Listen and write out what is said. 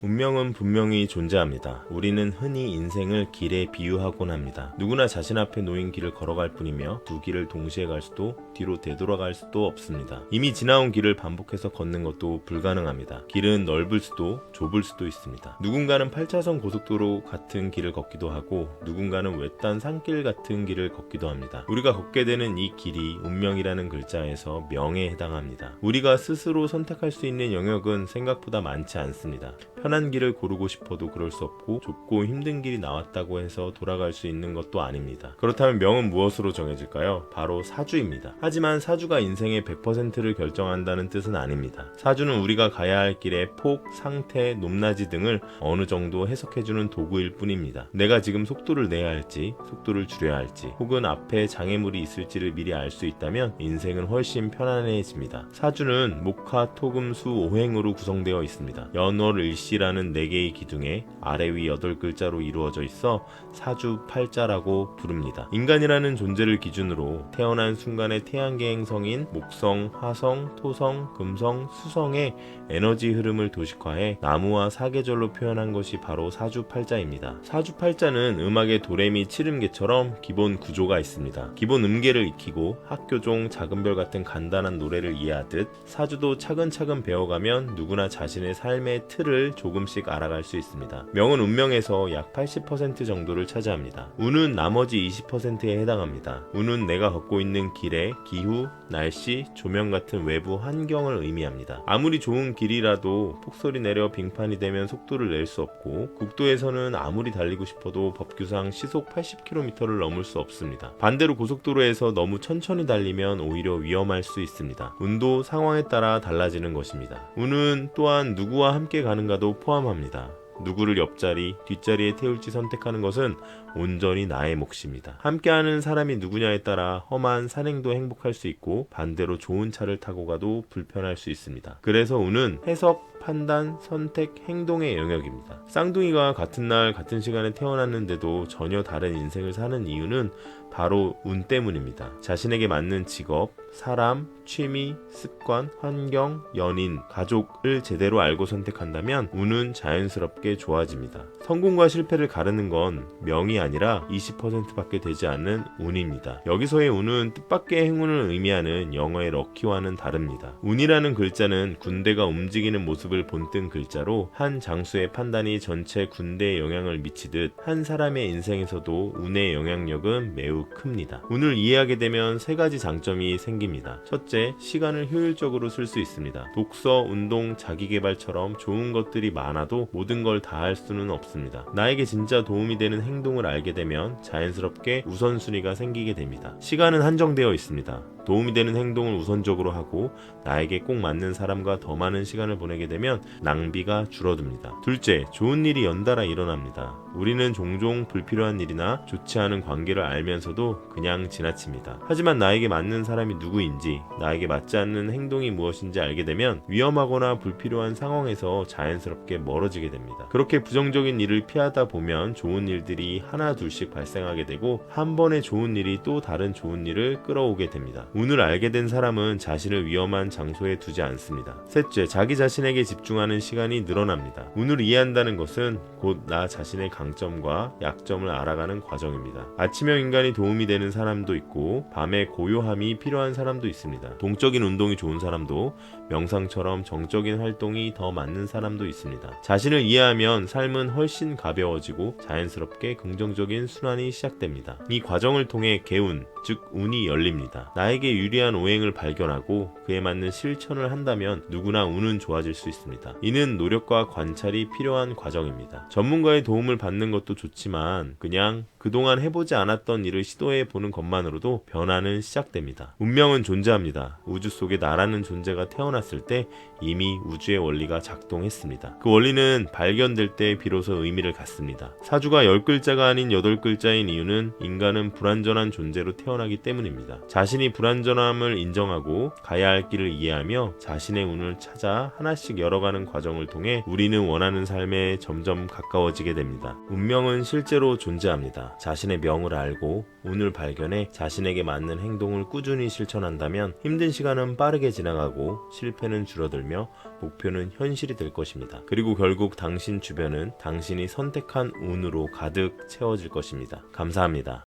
운명은 분명히 존재합니다. 우리는 흔히 인생을 길에 비유하곤 합니다. 누구나 자신 앞에 놓인 길을 걸어갈 뿐이며 두 길을 동시에 갈 수도 뒤로 되돌아갈 수도 없습니다. 이미 지나온 길을 반복해서 걷는 것도 불가능합니다. 길은 넓을 수도 좁을 수도 있습니다. 누군가는 8차선 고속도로 같은 길을 걷기도 하고 누군가는 외딴 산길 같은 길을 걷기도 합니다. 우리가 걷게 되는 이 길이 운명이라는 글자에서 명에 해당합니다. 우리가 스스로 선택할 수 있는 영역은 생각보다 많지 않습니다. 편한 길을 고르고 싶어도 그럴 수 없고 좁고 힘든 길이 나왔다고 해서 돌아갈 수 있는 것도 아닙니다. 그렇다면 명은 무엇으로 정해질까요? 바로 사주입니다. 하지만 사주가 인생의 100%를 결정한다는 뜻은 아닙니다. 사주는 우리가 가야 할 길의 폭, 상태, 높낮이 등을 어느 정도 해석해주는 도구일 뿐입니다. 내가 지금 속도를 내야 할지, 속도를 줄여야 할지, 혹은 앞에 장애물이 있을지를 미리 알 수 있다면 인생은 훨씬 편안해집니다. 사주는 목화, 토, 금, 수, 오행으로 구성되어 있습니다. 연월, 일시라는 4개의 기둥에 아래 위 8글자로 이루어져 있어 사주팔자라고 부릅니다. 인간이라는 존재를 기준으로 태어난 순간의 태양계 행성인 목성, 화성, 토성, 금성, 수성의 에너지 흐름을 도식화해 나무와 사계절로 표현한 것이 바로 사주팔자입니다. 사주팔자는 음악의 도레미 칠음계처럼 기본 구조가 있습니다. 기본 음계를 익히고 학교종, 작은별 같은 간단한 노래를 이해하듯 사주도 차근차근 배워가면 누구나 자신의 삶의 틀을 조금씩 알아갈 수 있습니다. 명은 운명에서 약 80% 정도를 차지합니다. 운은 나머지 20%에 해당합니다. 운은 내가 걷고 있는 길의 기후, 날씨, 조명 같은 외부 환경을 의미합니다. 아무리 좋은 길이라도 폭설이 내려 빙판이 되면 속도를 낼 수 없고 국도에서는 아무리 달리고 싶어도 법규상 시속 80km를 넘을 수 없습니다. 반대로 고속도로에서 너무 천천히 달리면 오히려 위험할 수 있습니다. 운도 상황에 따라 달라지는 것입니다. 운은 또한 누구와 함께 가는가도 포함합니다. 누구를 옆자리, 뒷자리에 태울지 선택하는 것은 온전히 나의 몫입니다. 함께하는 사람이 누구냐에 따라 험한 산행도 행복할 수 있고 반대로 좋은 차를 타고 가도 불편할 수 있습니다. 그래서 운은 해석, 판단, 선택, 행동의 영역입니다. 쌍둥이가 같은 날 같은 시간에 태어났는데도 전혀 다른 인생을 사는 이유는 바로 운 때문입니다. 자신에게 맞는 직업, 사람, 취미, 습관, 환경, 연인, 가족을 제대로 알고 선택한다면 운은 자연스럽게 좋아집니다. 성공과 실패를 가르는 건 명이 아니라 20%밖에 되지 않는 운입니다. 여기서의 운은 뜻밖의 행운을 의미하는 영어의 럭키와는 다릅니다. 운이라는 글자는 군대가 움직이는 모습을 본뜬 글자로 한 장수의 판단이 전체 군대에 영향을 미치듯 한 사람의 인생에서도 운의 영향력은 매우 큽니다. 운을 이해하게 되면 3가지 장점이 생깁니다. 첫째, 시간을 효율적으로 쓸 수 있습니다. 독서, 운동, 자기개발처럼 좋은 것들이 많아도 모든 걸 다 할 수는 없습니다. 나에게 진짜 도움이 되는 행동을 알게 되면 자연스럽게 우선순위가 생기게 됩니다. 시간은 한정되어 있습니다. 도움이 되는 행동을 우선적으로 하고 나에게 꼭 맞는 사람과 더 많은 시간을 보내게 되면 낭비가 줄어듭니다. 둘째, 좋은 일이 연달아 일어납니다. 우리는 종종 불필요한 일이나 좋지 않은 관계를 알면서도 그냥 지나칩니다. 하지만 나에게 맞는 사람이 누구인지, 나에게 맞지 않는 행동이 무엇인지 알게 되면 위험하거나 불필요한 상황에서 자연스럽게 멀어지게 됩니다. 그렇게 부정적인 일을 피하다 보면 좋은 일들이 하나 둘씩 발생하게 되고 한 번의 좋은 일이 또 다른 좋은 일을 끌어오게 됩니다. 운을 알게 된 사람은 자신을 위험한 장소에 두지 않습니다. 셋째, 자기 자신에게 집중하는 시간이 늘어납니다. 운을 이해한다는 것은 곧 나 자신의 강점과 약점을 알아가는 과정입니다. 아침형 인간이 도움이 되는 사람도 있고 밤에 고요함이 필요한 사람도 있습니다. 동적인 운동이 좋은 사람도 명상처럼 정적인 활동이 더 맞는 사람도 있습니다. 자신을 이해하면 삶은 훨씬 가벼워지고 자연스럽게 긍정적인 순환이 시작됩니다. 이 과정을 통해 개운, 즉 운이 열립니다. 나에게 유리한 오행을 발견하고 그에 맞는 실천을 한다면 누구나 운은 좋아질 수 있습니다. 이는 노력과 관찰이 필요한 과정입니다. 전문가의 도움을 받는 것도 좋지만 그냥 그동안 해보지 않았던 일을 시도해보는 것만으로도 변화는 시작됩니다. 운명은 존재합니다. 우주 속에 나라는 존재가 태어났을 때 이미 우주의 원리가 작동했습니다. 그 원리는 발견될 때 비로소 의미를 갖습니다. 사주가 10글자가 아닌 8글자인 이유는 인간은 불완전한 존재로 태어나기 때문입니다. 자신이 불완전함을 인정하고 가야 할 길을 이해하며 자신의 운을 찾아 하나씩 열어가는 과정을 통해 우리는 원하는 삶에 점점 가까워지게 됩니다. 운명은 실제로 존재합니다. 것입니다. 자신의 명을 알고 운을 발견해 자신에게 맞는 행동을 꾸준히 실천한다면 힘든 시간은 빠르게 지나가고 실패는 줄어들며 목표는 현실이 될 것입니다. 그리고 결국 당신 주변은 당신이 선택한 운으로 가득 채워질 것입니다. 감사합니다.